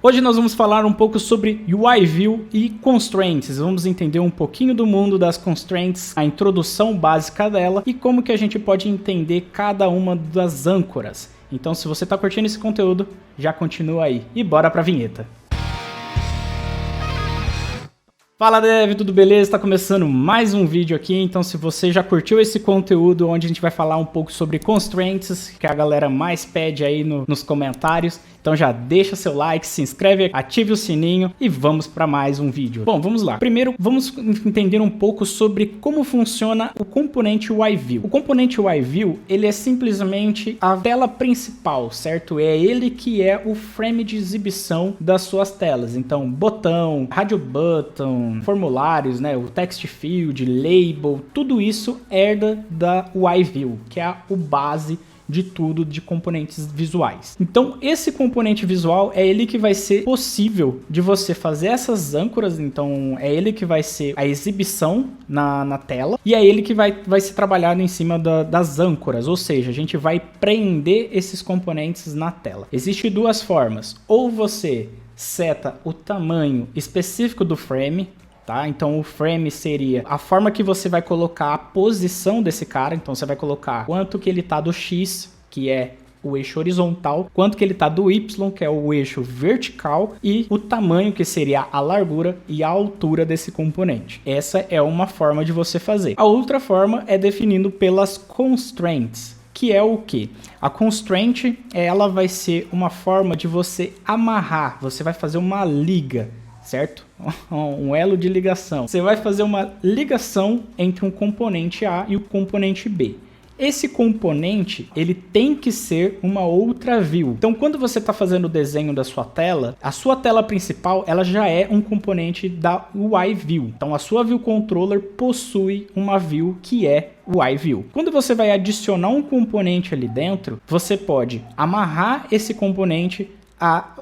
Hoje nós vamos falar um pouco sobre UI View e Constraints. Vamos entender um pouquinho do mundo das Constraints, a introdução básica dela e como que a gente pode entender cada uma das âncoras. Então, se você está curtindo esse conteúdo, já continua aí e bora para a vinheta. Fala Dev, tudo beleza? Está começando mais um vídeo aqui, então se você já curtiu esse conteúdo onde a gente vai falar um pouco sobre Constraints, que a galera mais pede aí nos comentários, então já deixa seu like, se inscreve, ative o sininho e vamos para mais um vídeo. Bom, vamos lá. Primeiro, vamos entender um pouco sobre como funciona o componente UI View. O componente UI View, ele é simplesmente a tela principal, certo? É ele que é o frame de exibição das suas telas. Então, botão, radio button, formulários, né, o text field, label, tudo isso herda da UI View, que é o base de tudo de componentes visuais. Então esse componente visual é ele que vai ser possível de você fazer essas âncoras, então é ele que vai ser a exibição na tela e é ele que vai ser trabalhado em cima das âncoras, ou seja, a gente vai prender esses componentes na tela. Existem duas formas, ou você seta o tamanho específico do frame, tá? Então o frame seria a forma que você vai colocar a posição desse cara, então você vai colocar quanto que ele tá do X, que é o eixo horizontal, quanto que ele tá do Y, que é o eixo vertical, e o tamanho, que seria a largura e a altura desse componente. Essa é uma forma de você fazer. A outra forma é definindo pelas constraints, que é o que? A constraint, ela vai ser uma forma de você amarrar, você vai fazer uma liga, certo? Um elo de ligação. Você vai fazer uma ligação entre um componente A e o componente B. Esse componente, ele tem que ser uma outra view. Então, quando você está fazendo o desenho da sua tela, a sua tela principal, ela já é um componente da UI View. Então, a sua View Controller possui uma view que é UI View. Quando você vai adicionar um componente ali dentro, você pode amarrar esse componente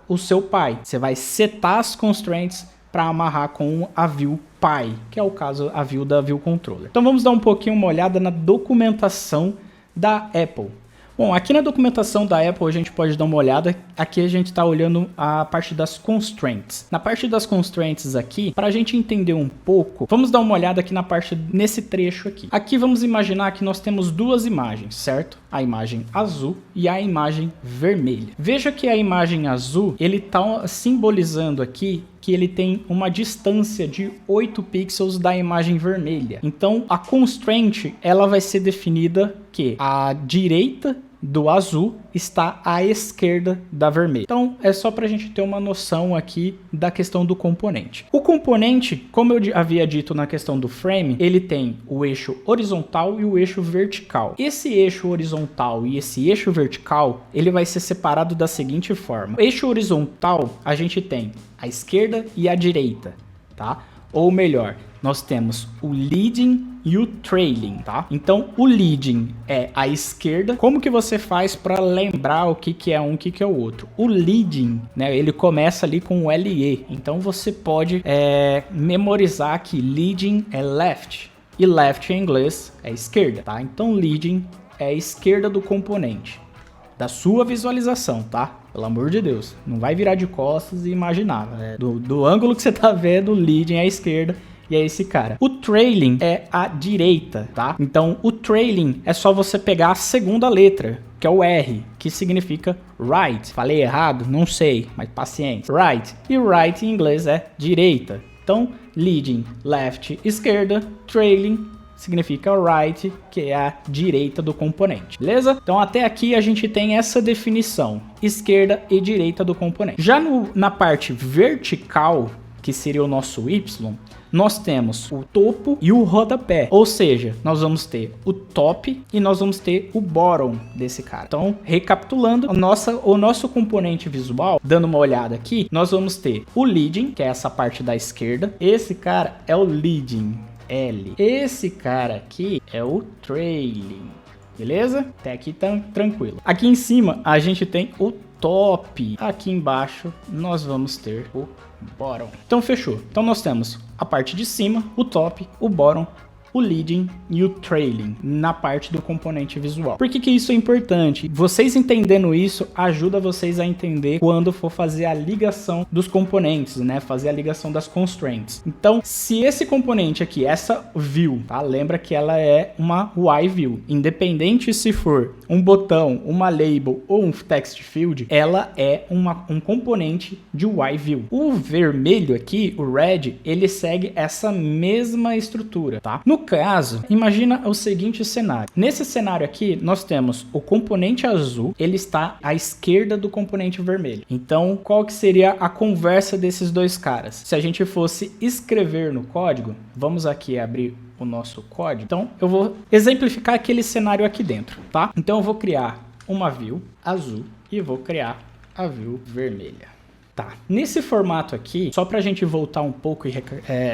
o seu pai. Você vai setar as constraints para amarrar com a view pai, que é o caso a view da View Controller. Então vamos dar um pouquinho uma olhada na documentação da Apple. Bom, aqui na documentação da Apple a gente pode dar uma olhada. Aqui a gente está olhando a parte das constraints. Na parte das constraints aqui, para a gente entender um pouco, vamos dar uma olhada aqui na parte, nesse trecho aqui. Aqui vamos imaginar que nós temos duas imagens, certo? A imagem azul e a imagem vermelha. Veja que a imagem azul, ele está simbolizando aqui que ele tem uma distância de 8 pixels da imagem vermelha. Então, a constraint, ela vai ser definida que a direita do azul está à esquerda da vermelha. Então, é só para a gente ter uma noção aqui da questão do componente. O componente, como eu havia dito na questão do frame, ele tem o eixo horizontal e o eixo vertical. Esse eixo horizontal e esse eixo vertical, ele vai ser separado da seguinte forma. O eixo horizontal, a gente tem a esquerda e a direita, tá? Ou melhor, nós temos o leading e o trailing, tá? Então, o leading é a esquerda. Como que você faz para lembrar o que é um, o que é o outro? O leading, né? Ele começa ali com o LE. Então, você pode memorizar que leading é left e left em inglês é esquerda, tá? Então, leading é a esquerda do componente, da sua visualização, tá? Pelo amor de Deus, não vai virar de costas e imaginar, né? Do ângulo que você tá vendo, o leading é a esquerda e é esse cara. O trailing é a direita, tá? Então, o trailing é só você pegar a segunda letra, que é o R, que significa right. Falei errado? Não sei, mas paciência. Right. E right em inglês é direita. Então, leading, left, esquerda, trailing significa right, que é a direita do componente, beleza? Então até aqui a gente tem essa definição, esquerda e direita do componente. Já na parte vertical, que seria o nosso Y, nós temos o topo e o rodapé, ou seja, nós vamos ter o top e nós vamos ter o bottom desse cara. Então, recapitulando, o nosso componente visual, dando uma olhada aqui, nós vamos ter o leading, que é essa parte da esquerda, esse cara é o leading, L. Esse cara aqui é o trailing, beleza? Até aqui tá tranquilo. Aqui em cima a gente tem o top. Aqui embaixo nós vamos ter o bottom. Então fechou. Então nós temos a parte de cima, o top, o bottom o leading e o trailing na parte do componente visual. Por que que isso é importante? Vocês entendendo isso ajuda vocês a entender quando for fazer a ligação dos componentes, né? Fazer a ligação das constraints. Então, se esse componente aqui, essa view, tá? Lembra que ela é uma UI view. Independente se for um botão, uma label ou um text field, ela é um componente de UI view. O vermelho aqui, o red, ele segue essa mesma estrutura, tá? No caso, imagina o seguinte cenário. Nesse cenário aqui, nós temos o componente azul, ele está à esquerda do componente vermelho. Então, qual que seria a conversa desses dois caras? Se a gente fosse escrever no código, vamos aqui abrir o nosso código. Então, eu vou exemplificar aquele cenário aqui dentro, tá? Então, eu vou criar uma view azul e vou criar a view vermelha. Tá, nesse formato aqui, só para a gente voltar um pouco e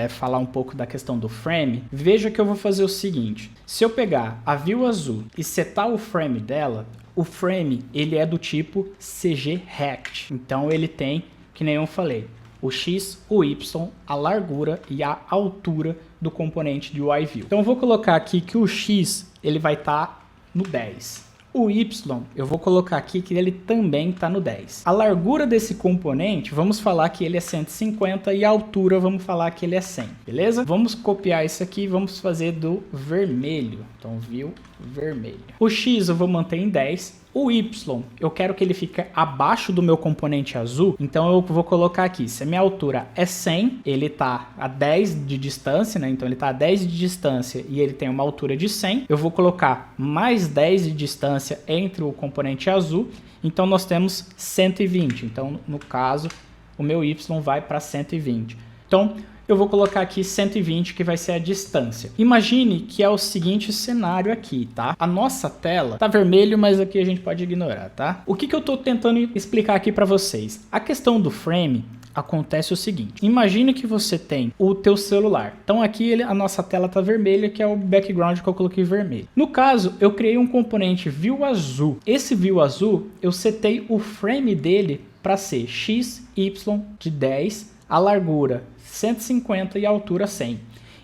falar um pouco da questão do frame, veja que eu vou fazer o seguinte. Se eu pegar a view azul e setar o frame dela, o frame ele é do tipo CG Rect. Então ele tem, que nem eu falei, o X, o Y, a largura e a altura do componente de UI View. Então eu vou colocar aqui que o X ele vai estar no 10. O Y, eu vou colocar aqui que ele também está no 10. A largura desse componente, vamos falar que ele é 150 e a altura, vamos falar que ele é 100, beleza? Vamos copiar isso aqui e vamos fazer do vermelho. Então, view vermelho. O X eu vou manter em 10. O Y, eu quero que ele fique abaixo do meu componente azul, então eu vou colocar aqui, se a minha altura é 100, ele está a 10 de distância, né? Então ele está a 10 de distância e ele tem uma altura de 100, eu vou colocar mais 10 de distância entre o componente azul, então nós temos 120, então no caso o meu Y vai para 120. Então eu vou colocar aqui 120, que vai ser a distância. Imagine que é o seguinte cenário aqui, tá? A nossa tela tá vermelho, mas aqui a gente pode ignorar, tá? O que eu tô tentando explicar aqui para vocês? A questão do frame acontece o seguinte. Imagine que você tem o teu celular. Então aqui a nossa tela tá vermelha, que é o background que eu coloquei vermelho. No caso, eu criei um componente view azul. Esse view azul, eu setei o frame dele para ser x, y de 10, a largura 150 e a altura 100.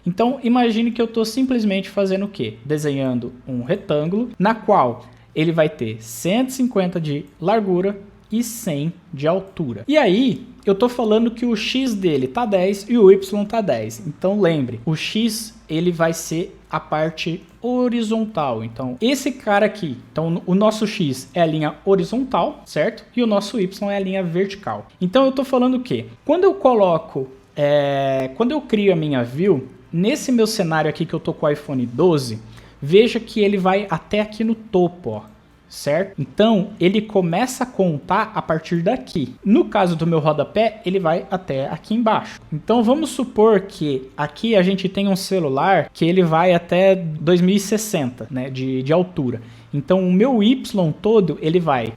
Então imagine que eu estou simplesmente fazendo o quê? Desenhando um retângulo na qual ele vai ter 150 de largura e 100 de altura. E aí eu estou falando que o x dele tá 10 e o y tá 10. Então lembre, o x ele vai ser a parte horizontal. Então esse cara aqui, então o nosso x é a linha horizontal, certo? E o nosso y é a linha vertical. Então eu estou falando o quê? Quando eu coloco quando eu crio a minha view, nesse meu cenário aqui que eu tô com o iPhone 12, veja que ele vai até aqui no topo, ó, certo? Então, ele começa a contar a partir daqui. No caso do meu rodapé, ele vai até aqui embaixo. Então, vamos supor que aqui a gente tem um celular que ele vai até 2060, né, de altura. Então, o meu Y todo, ele vai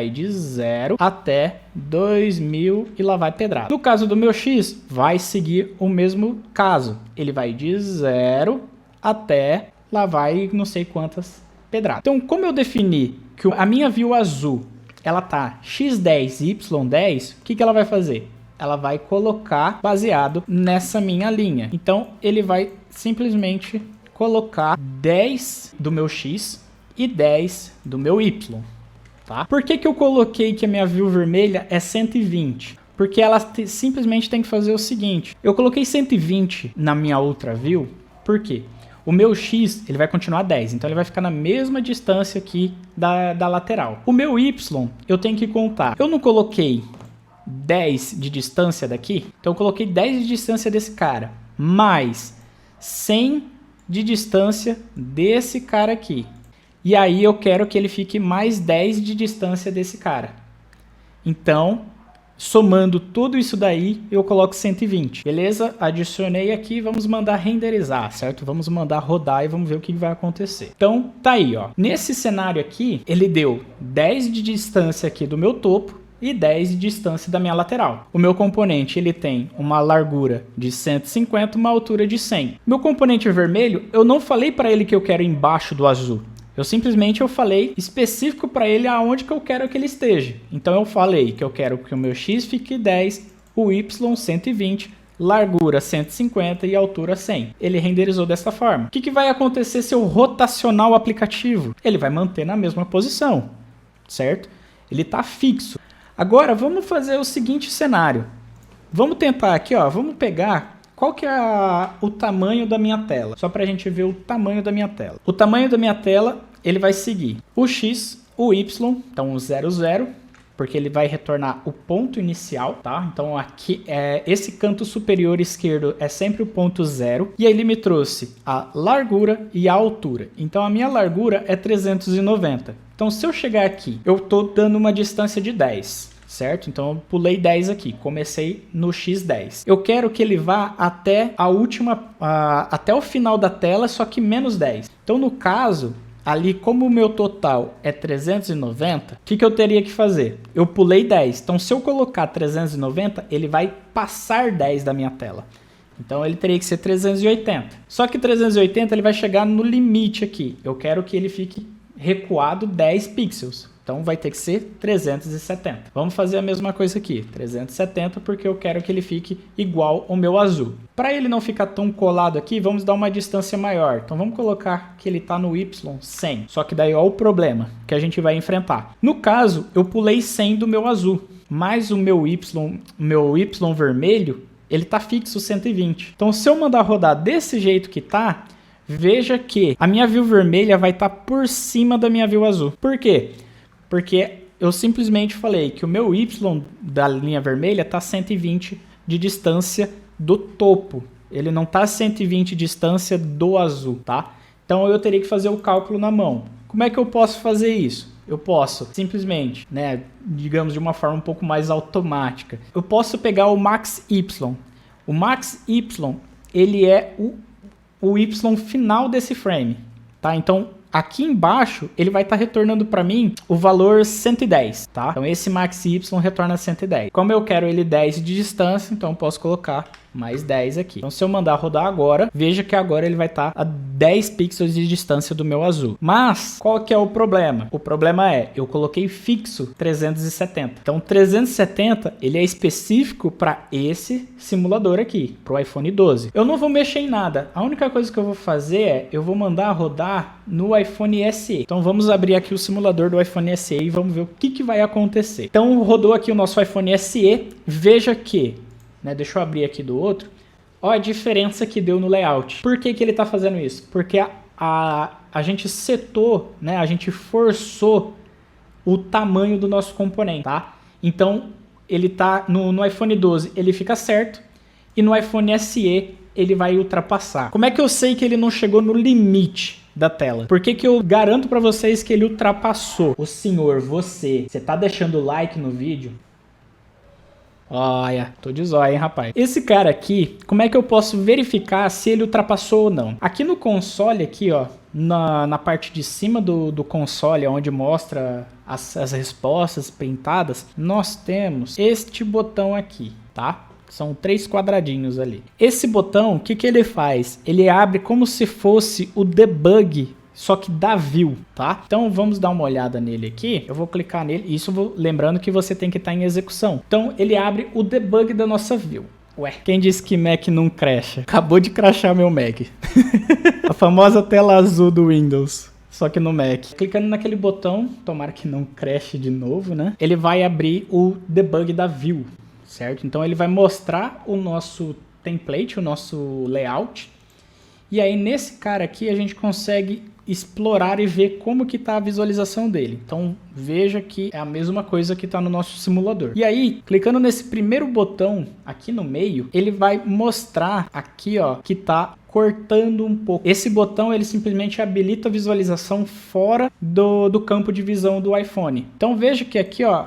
de 0 até 2000 e lá vai pedrada. No caso do meu X, vai seguir o mesmo caso. Ele vai de 0 até lá vai não sei quantas pedradas. Então, como eu defini que a minha view azul, ela tá x10 e y10, o que ela vai fazer? Ela vai colocar baseado nessa minha linha. Então, ele vai simplesmente colocar 10 do meu X e 10 do meu Y, tá? Por que eu coloquei que a minha view vermelha é 120? Porque ela simplesmente tem que fazer o seguinte. Eu coloquei 120 na minha outra view, por quê? O meu X ele vai continuar 10, então ele vai ficar na mesma distância aqui da lateral. O meu Y eu tenho que contar. Eu não coloquei 10 de distância daqui, então eu coloquei 10 de distância desse cara, mais 100 de distância desse cara aqui. E aí eu quero que ele fique mais 10 de distância desse cara. Então, somando tudo isso daí, eu coloco 120. Beleza? Adicionei aqui, vamos mandar renderizar, certo? Vamos mandar rodar e vamos ver o que vai acontecer. Então, tá aí, ó. Nesse cenário aqui, ele deu 10 de distância aqui do meu topo e 10 de distância da minha lateral. O meu componente, ele tem uma largura de 150, uma altura de 100. Meu componente vermelho, eu não falei para ele que eu quero embaixo do azul. Eu falei específico para ele aonde que eu quero que ele esteja. Então eu falei que eu quero que o meu X fique 10, o Y 120 largura 150 e altura 100. Ele renderizou dessa forma. O que vai acontecer se eu rotacionar o aplicativo? Ele vai manter na mesma posição, certo? Ele está fixo. Agora, vamos fazer o seguinte cenário. Vamos tentar aqui, ó, vamos pegar qual que é o tamanho da minha tela, só para a gente ver o tamanho da minha tela. O tamanho da minha tela, ele vai seguir o X, o Y, então o 00, porque ele vai retornar o ponto inicial, tá? Então aqui, esse canto superior esquerdo é sempre o ponto 0, e aí ele me trouxe a largura e a altura. Então a minha largura é 390. Então se eu chegar aqui, eu tô dando uma distância de 10. Certo? Então eu pulei 10 aqui, comecei no X10. Eu quero que ele vá até a última, até o final da tela, só que menos 10. Então no caso, ali como o meu total é 390, o que eu teria que fazer? Eu pulei 10, então se eu colocar 390, ele vai passar 10 da minha tela. Então ele teria que ser 380. Só que 380 ele vai chegar no limite aqui. Eu quero que ele fique recuado 10 pixels. Então vai ter que ser 370. Vamos fazer a mesma coisa aqui, 370, porque eu quero que ele fique igual ao meu azul. Para ele não ficar tão colado aqui, vamos dar uma distância maior. Então vamos colocar que ele está no Y 100. Só que daí olha o problema que a gente vai enfrentar. No caso, eu pulei 100 do meu azul, mas o meu Y vermelho, ele está fixo 120. Então se eu mandar rodar desse jeito que tá, veja que a minha view vermelha vai estar por cima da minha view azul. Por quê? Porque eu simplesmente falei que o meu Y da linha vermelha está 120 de distância do topo. Ele não está 120 de distância do azul, tá? Então eu teria que fazer o cálculo na mão. Como é que eu posso fazer isso? Eu posso simplesmente, né, digamos de uma forma um pouco mais automática. Eu posso pegar o max Y. O max Y, ele é o Y final desse frame, tá? Então aqui embaixo, ele vai estar retornando para mim o valor 110, tá? Então esse max Y retorna 110. Como eu quero ele 10 de distância, então eu posso colocar mais 10 aqui. Então se eu mandar rodar agora, veja que agora ele vai estar a 10 pixels de distância do meu azul. Mas qual que é o problema? O problema é, eu coloquei fixo 370. Então 370, ele é específico para esse simulador aqui, para o iPhone 12. Eu não vou mexer em nada. A única coisa que eu vou fazer é, eu vou mandar rodar no iPhone SE. Então vamos abrir aqui o simulador do iPhone SE e vamos ver o que vai acontecer. Então rodou aqui o nosso iPhone SE. Veja que, né, deixa eu abrir aqui do outro. Olha a diferença que deu no layout. Por que ele está fazendo isso? Porque a gente setou, né, a gente forçou o tamanho do nosso componente, tá? Então ele tá no iPhone 12, ele fica certo, e no iPhone SE ele vai ultrapassar. Como é que eu sei que ele não chegou no limite da tela? Por que eu garanto para vocês que ele ultrapassou? O senhor, você tá deixando o like no vídeo? Olha, tô de zóia, hein, rapaz. Esse cara aqui, como é que eu posso verificar se ele ultrapassou ou não? Aqui no console, aqui, ó, na parte de cima do console, onde mostra as respostas printadas, nós temos este botão aqui, tá? São 3 quadradinhos ali. Esse botão, o que ele faz? Ele abre como se fosse o debug, só que da view, tá? Então vamos dar uma olhada nele aqui. Eu vou clicar nele. Isso lembrando que você tem que estar em execução. Então ele abre o debug da nossa view. Ué, quem disse que Mac não crasha? Acabou de crashar meu Mac. A famosa tela azul do Windows. Só que no Mac. Clicando naquele botão, tomara que não crashe de novo, né? Ele vai abrir o debug da view, certo? Então ele vai mostrar o nosso template, o nosso layout. E aí nesse cara aqui a gente consegue explorar e ver como que está a visualização dele. Então veja que é a mesma coisa que está no nosso simulador. E aí, clicando nesse primeiro botão aqui no meio, ele vai mostrar aqui, ó, que está cortando um pouco. Esse botão ele simplesmente habilita a visualização fora do campo de visão do iPhone. Então veja que aqui, ó,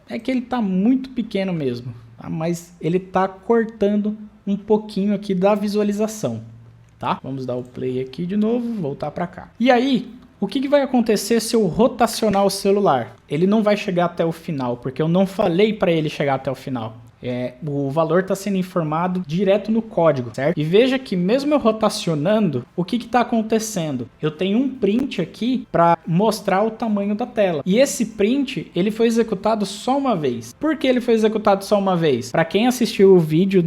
é que ele está muito pequeno mesmo, tá? Mas ele está cortando um pouquinho aqui da visualização. Tá? Vamos dar o play aqui de novo, voltar para cá. E aí, o que vai acontecer se eu rotacionar o celular? Ele não vai chegar até o final, porque eu não falei para ele chegar até o final. O valor está sendo informado direto no código, certo? E veja que mesmo eu rotacionando, o que está acontecendo? Eu tenho um print aqui para mostrar o tamanho da tela. E esse print, ele foi executado só uma vez. Por que ele foi executado só uma vez? Para quem assistiu o vídeo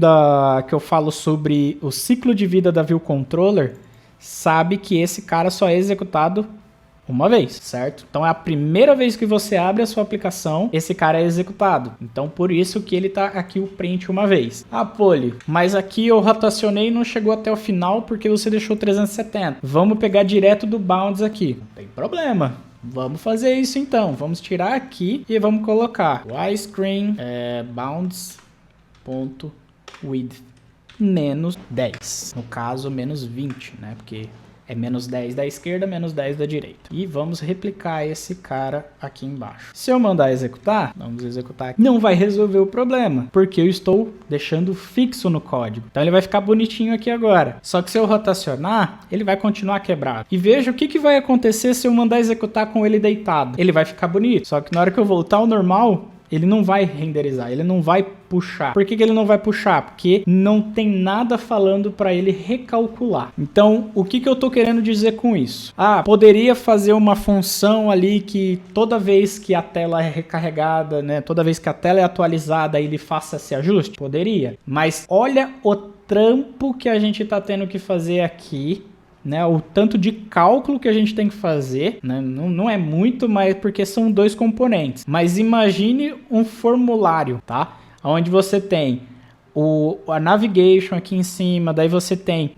que eu falo sobre o ciclo de vida da View Controller, sabe que esse cara só é executado uma vez, certo? Então é a primeira vez que você abre a sua aplicação, esse cara é executado. Então por isso que ele tá aqui o print uma vez. Ah, Poli, mas aqui eu rotacionei e não chegou até o final porque você deixou 370. Vamos pegar direto do bounds aqui. Não tem problema. Vamos fazer isso então. Vamos tirar aqui e vamos colocar widescreen bounds.width menos 10. No caso, menos 20, né? Porque é menos 10 da esquerda, menos 10 da direita. E vamos replicar esse cara aqui embaixo. Se eu mandar executar, vamos executar aqui, não vai resolver o problema, porque eu estou deixando fixo no código. Então ele vai ficar bonitinho aqui agora. Só que se eu rotacionar, ele vai continuar quebrado. E veja o que vai acontecer se eu mandar executar com ele deitado. Ele vai ficar bonito. Só que na hora que eu voltar ao normal, ele não vai renderizar, ele não vai puxar. Por que ele não vai puxar? Porque não tem nada falando para ele recalcular. Então, o que eu tô querendo dizer com isso? Ah, poderia fazer uma função ali que toda vez que a tela é recarregada, né, toda vez que a tela é atualizada, ele faça esse ajuste? Poderia. Mas olha o trampo que a gente tá tendo que fazer aqui, né, o tanto de cálculo que a gente tem que fazer, né, não é muito, mas porque são dois componentes. Mas imagine um formulário, tá? Onde você tem a navigation aqui em cima, daí você tem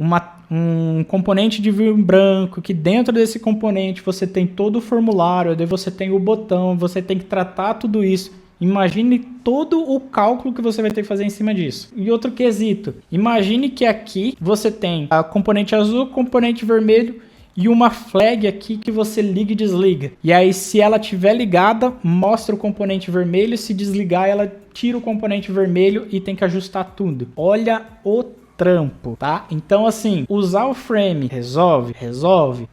um componente de view em branco, que dentro desse componente você tem todo o formulário, daí você tem o botão, você tem que tratar tudo isso. Imagine todo o cálculo que você vai ter que fazer em cima disso. E outro quesito, imagine que aqui você tem a componente azul, componente vermelho e uma flag aqui que você liga e desliga. E aí se ela estiver ligada, mostra o componente vermelho, se desligar ela tira o componente vermelho e tem que ajustar tudo. Olha o trampo, tá? Então assim, usar o frame resolve?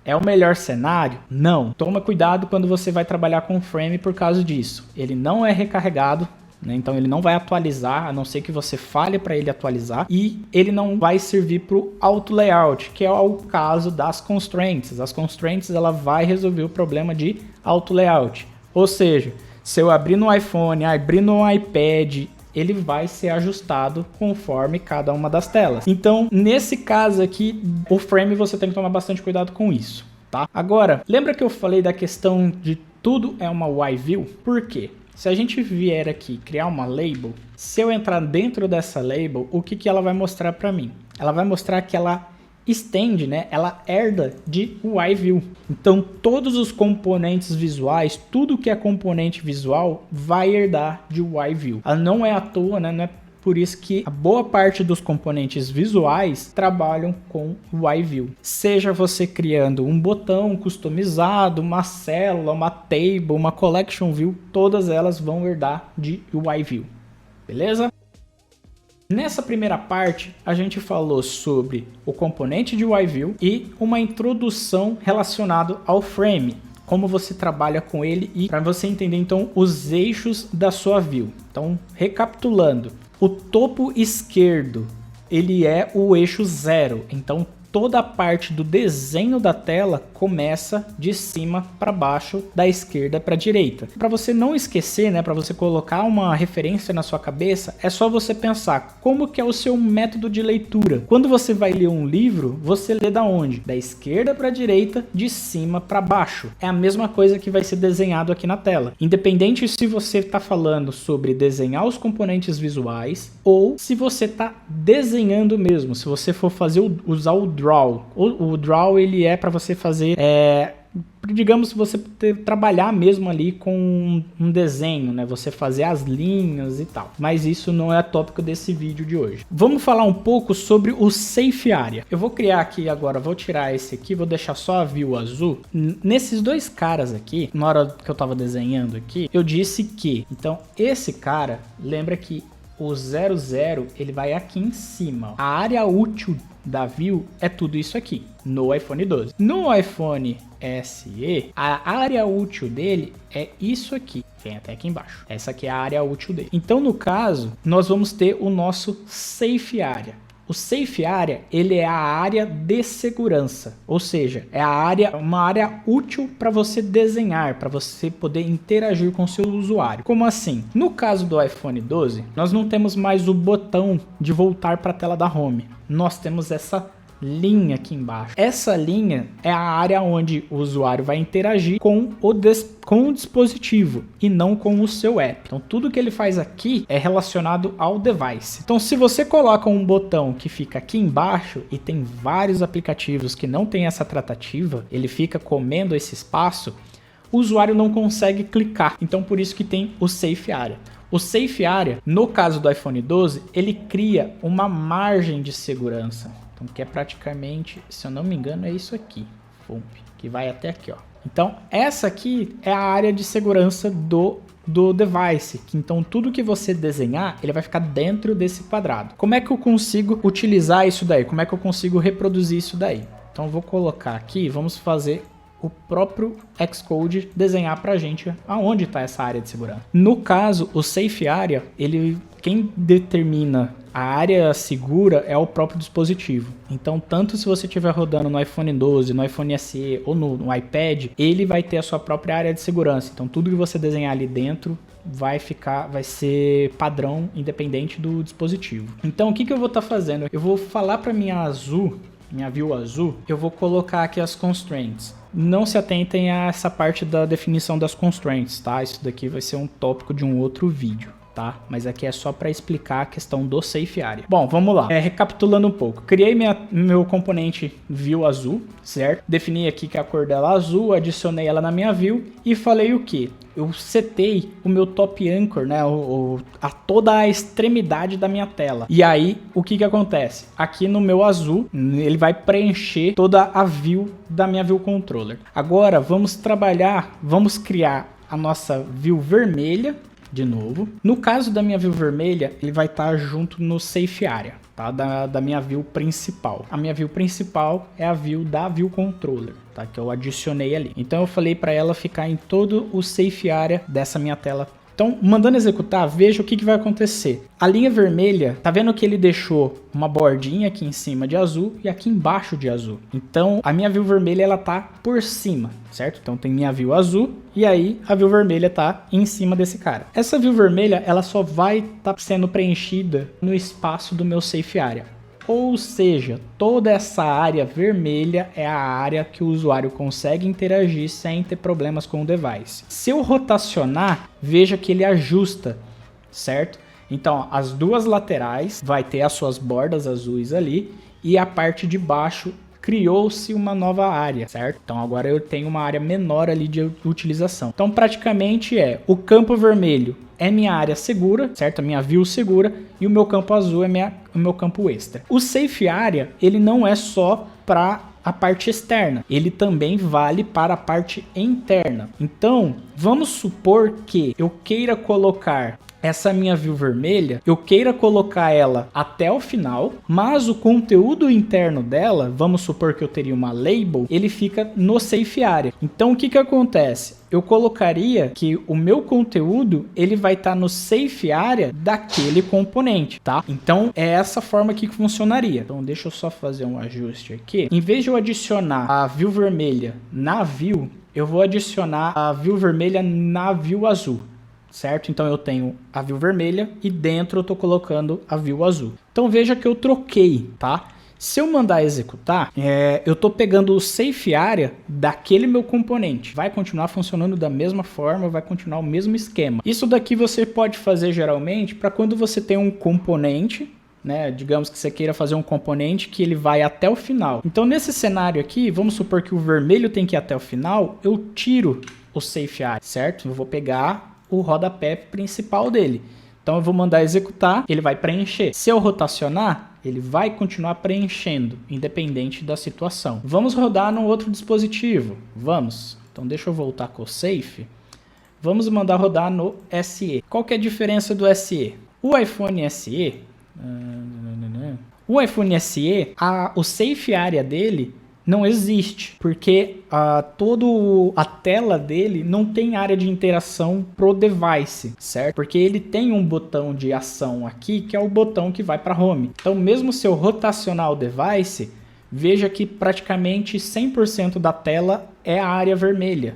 É o melhor cenário? Não. Toma cuidado quando você vai trabalhar com o frame por causa disso. Ele não é recarregado, né? Então ele não vai atualizar, a não ser que você fale para ele atualizar, e ele não vai servir para o auto layout, que é o caso das constraints. As constraints ela vai resolver o problema de auto layout. Ou seja, se eu abrir no iPhone, abrir no iPad, ele vai ser ajustado conforme cada uma das telas. Então, nesse caso aqui, o frame você tem que tomar bastante cuidado com isso, tá? Agora, lembra que eu falei da questão de tudo é uma Y-View? Por quê? Se a gente vier aqui criar uma label, se eu entrar dentro dessa label, o que ela vai mostrar para mim? Ela vai mostrar que ela extende, né? Ela herda de Y-View. Então, todos os componentes visuais, tudo que é componente visual, vai herdar de Y-View. Ela não é à toa, né? Não é por isso que a boa parte dos componentes visuais trabalham com Y-View. Seja você criando um botão customizado, uma célula, uma table, uma collection view, todas elas vão herdar de Y-View. Beleza? Nessa primeira parte, a gente falou sobre o componente de Y-View e uma introdução relacionada ao frame, como você trabalha com ele e para você entender então os eixos da sua view. Então, recapitulando, o topo esquerdo, ele é o eixo 0, então toda a parte do desenho da tela começa de cima para baixo, da esquerda para a direita. Para você não esquecer, né, para você colocar uma referência na sua cabeça, é só você pensar como que é o seu método de leitura. Quando você vai ler um livro, você lê da onde? Da esquerda para a direita, de cima para baixo. É a mesma coisa que vai ser desenhado aqui na tela. Independente se você está falando sobre desenhar os componentes visuais ou se você está desenhando mesmo, se você for fazer usar o draw. O draw ele é para você fazer, digamos, você trabalhar mesmo ali com um desenho, né? Você fazer as linhas e tal. Mas isso não é tópico desse vídeo de hoje. Vamos falar um pouco sobre o Safe Area. Eu vou criar aqui agora, vou tirar esse aqui, vou deixar só a view azul. Nesses dois caras aqui, na hora que eu tava desenhando aqui, eu disse que, então, esse cara, lembra que o 00 ele vai aqui em cima. A área útil da view é tudo isso aqui, no iPhone 12. No iPhone SE, a área útil dele é isso aqui. Vem até aqui embaixo. Essa aqui é a área útil dele. Então, no caso, nós vamos ter o nosso Safe Area. O Safe Area, ele é a área de segurança, ou seja, é uma área útil para você desenhar, para você poder interagir com o seu usuário. Como assim? No caso do iPhone 12, nós não temos mais o botão de voltar para a tela da home. Nós temos essa linha aqui embaixo. Essa linha é a área onde o usuário vai interagir com o dispositivo e não com o seu app. Então tudo que ele faz aqui é relacionado ao device. Então se você coloca um botão que fica aqui embaixo e tem vários aplicativos que não tem essa tratativa, ele fica comendo esse espaço, o usuário não consegue clicar. Então por isso que tem o Safe Area. O Safe Area, no caso do iPhone 12, ele cria uma margem de segurança. Então, que é praticamente, se eu não me engano, é isso aqui, que vai até aqui, ó. Então, essa aqui é a área de segurança do device. Então, tudo que você desenhar, ele vai ficar dentro desse quadrado. Como é que eu consigo utilizar isso daí? Como é que eu consigo reproduzir isso daí? Então, eu vou colocar aqui, vamos fazer o próprio Xcode desenhar pra gente aonde está essa área de segurança. No caso, o Safe Area, quem determina a área segura é o próprio dispositivo. Então, tanto se você estiver rodando no iPhone 12, no iPhone SE ou no iPad, ele vai ter a sua própria área de segurança. Então, tudo que você desenhar ali dentro vai ser padrão, independente do dispositivo. Então, o que eu vou estar fazendo? Eu vou falar para minha view azul, eu vou colocar aqui as constraints. Não se atentem a essa parte da definição das constraints, tá? Isso daqui vai ser um tópico de um outro vídeo, tá? Mas aqui é só para explicar a questão do Safe Area. Bom, vamos lá. Recapitulando um pouco. Criei meu componente view azul, certo? Defini aqui que a cor dela é azul, adicionei ela na minha view e falei o quê? Eu setei o meu top anchor, né? Toda a extremidade da minha tela. E aí, o que acontece? Aqui no meu azul, ele vai preencher toda a view da minha view controller. Agora, vamos criar a nossa view vermelha, de novo. No caso da minha view vermelha, ele vai estar junto no Safe Area, tá? Da minha view principal. A minha view principal é a view da view controller, tá? Que eu adicionei ali. Então eu falei para ela ficar em todo o Safe Area dessa minha tela. Então, mandando executar, veja o que vai acontecer. A linha vermelha, tá vendo que ele deixou uma bordinha aqui em cima de azul e aqui embaixo de azul. Então, a minha view vermelha, ela tá por cima, certo? Então, tem minha view azul e aí a view vermelha tá em cima desse cara. Essa view vermelha, ela só vai estar sendo preenchida no espaço do meu Safe Area. Ou seja, toda essa área vermelha é a área que o usuário consegue interagir sem ter problemas com o device. Se eu rotacionar, veja que ele ajusta, certo? Então, as duas laterais vai ter as suas bordas azuis ali e a parte de baixo criou-se uma nova área, certo? Então, agora eu tenho uma área menor ali de utilização. Então, praticamente o campo vermelho é minha área segura, certo? A minha view segura e o meu campo azul é o meu campo extra. O Safe Area, ele não é só para a parte externa, ele também vale para a parte interna. Então, vamos supor que eu queira colocar essa minha view vermelha, eu queira colocar ela até o final, mas o conteúdo interno dela, vamos supor que eu teria uma label, ele fica no Safe Area. Então o que acontece? Eu colocaria que o meu conteúdo, ele vai estar no Safe Area daquele componente, tá? Então é essa forma que funcionaria. Então deixa eu só fazer um ajuste aqui. Em vez de eu adicionar a view vermelha na view, eu vou adicionar a view vermelha na view azul. Certo? Então eu tenho a view vermelha e dentro eu estou colocando a view azul. Então veja que eu troquei, tá? Se eu mandar executar, eu estou pegando o Safe Area daquele meu componente. Vai continuar funcionando da mesma forma, vai continuar o mesmo esquema. Isso daqui você pode fazer geralmente para quando você tem um componente, né? Digamos que você queira fazer um componente que ele vai até o final. Então nesse cenário aqui, vamos supor que o vermelho tem que ir até o final, eu tiro o Safe Area, certo? Eu vou pegar o rodapé principal dele. Então eu vou mandar executar, ele vai preencher. Se eu rotacionar, ele vai continuar preenchendo, independente da situação. Vamos rodar num outro dispositivo. Vamos. Então deixa eu voltar com o Safe. Vamos mandar rodar no SE. Qual que é a diferença do SE? O iPhone SE, o Safe Area dele não existe, porque toda a tela dele não tem área de interação pro device, certo? Porque ele tem um botão de ação aqui, que é o botão que vai para home. Então, mesmo se eu rotacionar o device, veja que praticamente 100% da tela é a área vermelha.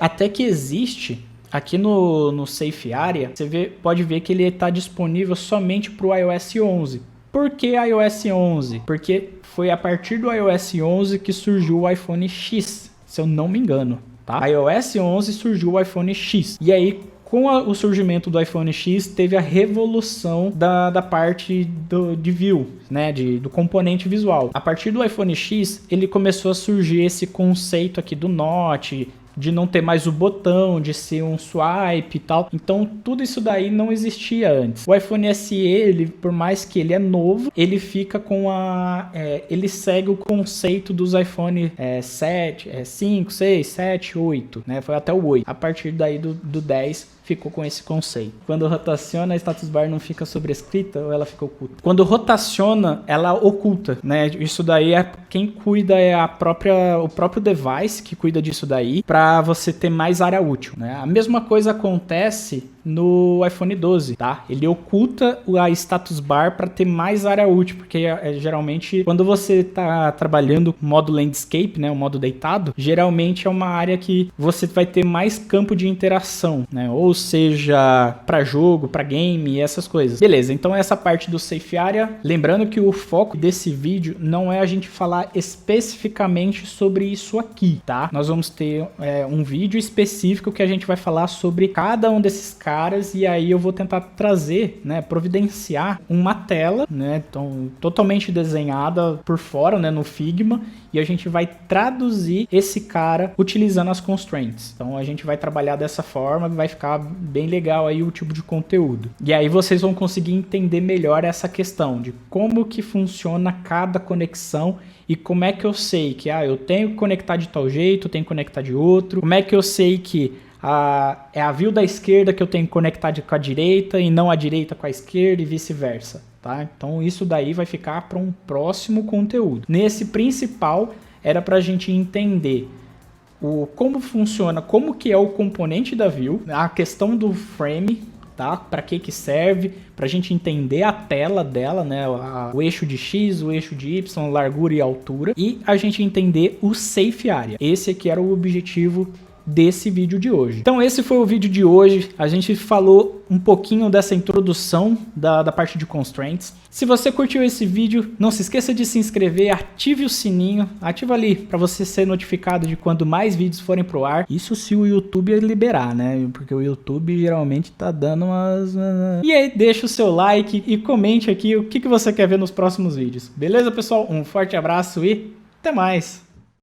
Até que existe, aqui no Safe Area, você pode ver que ele está disponível somente para o iOS 11. Por que iOS 11? Porque foi a partir do iOS 11 que surgiu o iPhone X, se eu não me engano, tá? iOS 11 surgiu o iPhone X. E aí, com o surgimento do iPhone X, teve a revolução da parte de view, né? Do componente visual. A partir do iPhone X, ele começou a surgir esse conceito aqui do Note, de não ter mais o botão, de ser um swipe e tal. Então, tudo isso daí não existia antes. O iPhone SE, ele, por mais que ele é novo, ele fica com ele segue o conceito dos iPhone 5, 6, 7, 8, né? Foi até o 8. A partir daí do 10, ficou com esse conceito. Quando rotaciona, a status bar não fica sobrescrita ou ela fica oculta? Quando rotaciona, ela oculta, né? Isso daí quem cuida o próprio device que cuida disso daí, para você ter mais área útil, né? A mesma coisa acontece no iPhone 12, tá? Ele oculta a status bar para ter mais área útil, porque geralmente quando você tá trabalhando modo landscape, né, o modo deitado, geralmente é uma área que você vai ter mais campo de interação, né? Ou seja, para jogo, para game e essas coisas. Beleza, então essa parte do Safe Area, lembrando que o foco desse vídeo não é a gente falar especificamente sobre isso aqui, tá? Nós vamos ter um vídeo específico que a gente vai falar sobre cada um desses caras, e aí eu vou tentar trazer, né, providenciar uma tela, né, então, totalmente desenhada por fora, né, no Figma, e a gente vai traduzir esse cara utilizando as constraints. Então a gente vai trabalhar dessa forma, vai ficar bem legal aí o tipo de conteúdo. E aí vocês vão conseguir entender melhor essa questão de como que funciona cada conexão e como é que eu sei que eu tenho que conectar de tal jeito, eu tenho que conectar de outro, como é que eu sei que é a view da esquerda que eu tenho que conectar com a direita e não a direita com a esquerda e vice-versa, tá? Então isso daí vai ficar para um próximo conteúdo. Nesse principal era para a gente entender como funciona, como que é o componente da view, a questão do frame, tá? Para que serve, para a gente entender a tela dela, né? O eixo de X, o eixo de Y, largura e altura, e a gente entender o Safe Area. Esse aqui era o objetivo desse vídeo de hoje. Então esse foi o vídeo de hoje. A gente falou um pouquinho dessa introdução da parte de constraints. Se você curtiu esse vídeo, não se esqueça de se inscrever, ative o sininho, ativa ali para você ser notificado de quando mais vídeos forem pro ar. Isso se o YouTube liberar, né? Porque o YouTube geralmente tá dando umas... E aí deixa o seu like e comente aqui o que você quer ver nos próximos vídeos. Beleza, pessoal? Um forte abraço e até mais!